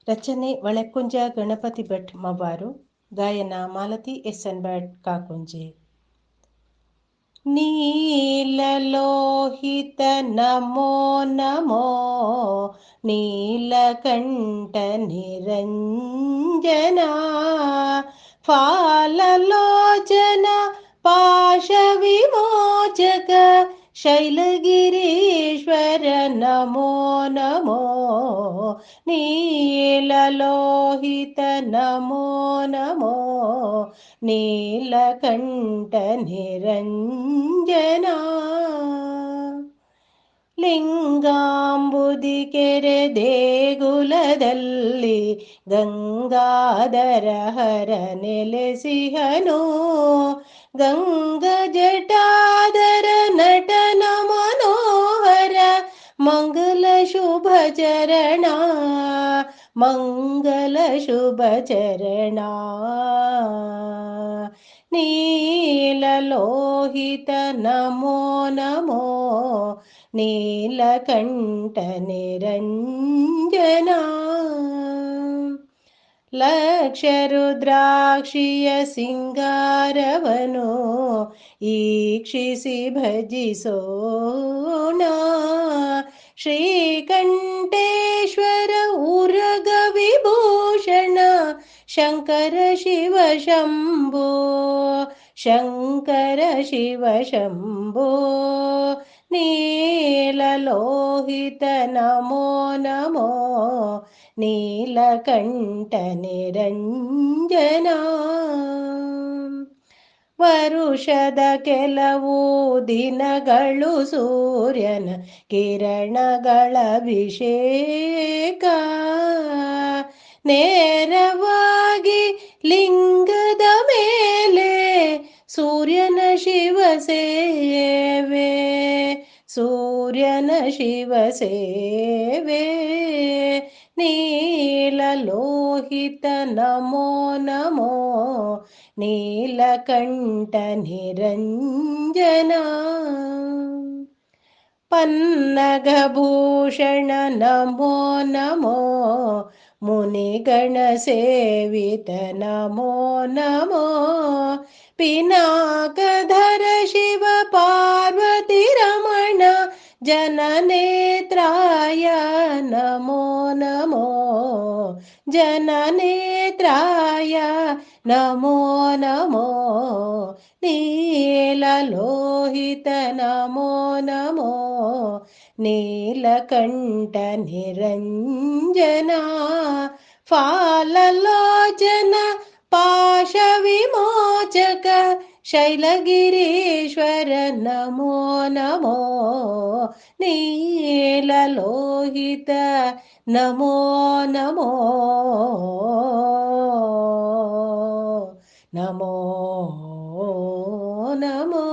ರಚನೆ ಒಳಕುಂಜ ಗಣಪತಿ ಭಟ್ ಮವ್ವಾರು. ಗಾಯನ ಮಾಲತಿ ಎಸ್.ಎನ್. ಭಟ್ ಕಾಕುಂಜೆ. ನೀಲಲೋಹಿತ ನಮೋ ನಮೋ ನೀಲಕಂಠ ನಿರಂಜನ ಫಾಲಲೋಚನ ಪಾಶ ವಿಮೋಚಕ ಶೈಲಗಿರೀಶ್ವರ ನಮೋ ನಮೋ ನೀಲಲೋಹಿತ ನಮೋ ನಮೋ ನೀಲಕಂಠ ನಿರಂಜನ ಲಿಂಗಾಂಬುದಿ ಕೆರೆ ದೇಗುಲದಲ್ಲಿ ಗಂಗಾಧರ ಹರ ನೆಲೆಸಿಹನು ಗಂಗ ಜಟಾಧರ ನಟನ ಮನೋಹರ ಮಂಗಲ ಶುಭ ಚರಣ ಮಂಗಲ ಶುಭ ಚರಣ ನೀಲಲೋಹಿತ ನಮೋ ನಮೋ ನೀಲಕಂಠ ನಿರಂಜನ ಲಕ್ಷ ರುದ್ರಾಕ್ಷಿಯ ಸಿಂಗಾರವನು ಈಕ್ಷಿಸಿ ಭಜಿಸೋಣ ಶ್ರೀಕಂಠೇಶ್ವರ ಉರಗ ವಿಭೂಷಣ ಶಂಕರ ಶಿವ ಶಂಭೋ ಶಂಕರ ಶಿವ ಶಂಭೋ ನೀಲಲೋಹಿತ ನಮೋ ನಮೋ ನೀಲಕಂಠ ನಿರಂಜನ ವರುಷದ ಕೆಲವು ದಿನಗಳು ಸೂರ್ಯನ ಕಿರಣಗಳ ಅಭಿಷೇಕ ನೇರವಾಗಿ ಲಿಂಗದ ಮೇಲೆ ಸೂರ್ಯನ ಶಿವ ಸೇವೆ ಸೂರ್ಯನ ಶಿವ ಸೇವೆ ನೀಲಲೋಹಿತ ನಮೋ ನಮೋ ನೀಲಕಂಠ ನಿರಂಜನ ಪನ್ನಗಭೂಷಣ ನಮೋ ನಮೋ ಮುನಿಗಣ ಸೇವಿತ ನಮೋ ನಮೋ ಪಿನಾಕಧರ ಶಿವ ಪಾರ್ವತಿ ರಮಣ ಜನನೇತ್ರಾಯ ನಮೋ ನಮೋ ಜನನೇತ್ರಾಯ ನಮೋ ನಮೋ ನೀಲಲೋಹಿತ ನಮೋ ನಮೋ ನೀಲಕಂಠ ನಿರಂಜನ ಫಾಲಲೋಚನ ಪಾಶ ವಿಮೋಚಕ ಶೈಲಗಿರೀಶ್ವರ ನಮೋ ನಮೋ ನೀಲಲೋಹಿತ ನಮೋ ನಮೋ ನಮೋ ನಮೋ